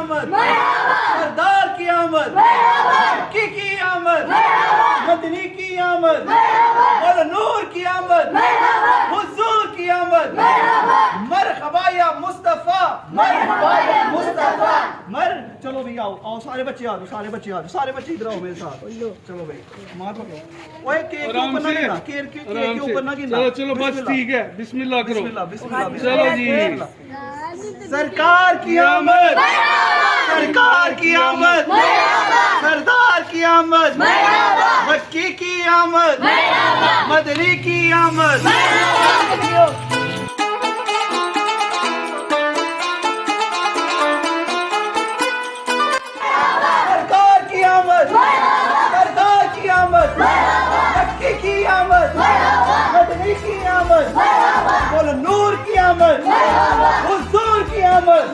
आमद, सरदार की आमद, की आमद, मदनी की आमद, और नूर की आमद, हुजूर की आमद, मरहबा या मुस्तफा, मरहबा या मुस्तफा, चलो भाई आओ आओ सारे बच्चे आ जाओ, सारे बच्चे आ जाओ, सारे बच्चे इधर आओ मेरे साथ। चलो भाई मार पकड़ो, ओए केक के ऊपर ना गिरना, केक के ऊपर ना गिरना। चलो चलो बस ठीक है, बिस्मिल्लाह करो। बिस्मिल्लाह बिस्मिल्लाह चलो जी। सरकार की आमद, सरकार की आमद, सरदार की आमद, मक्की की आमद, मदनी की आमद। सरकार की आमद, सरदार की आमद, मक्की की आमद, मदनी की आमद, बोलो नूर की आमद, हुजूर की आमद।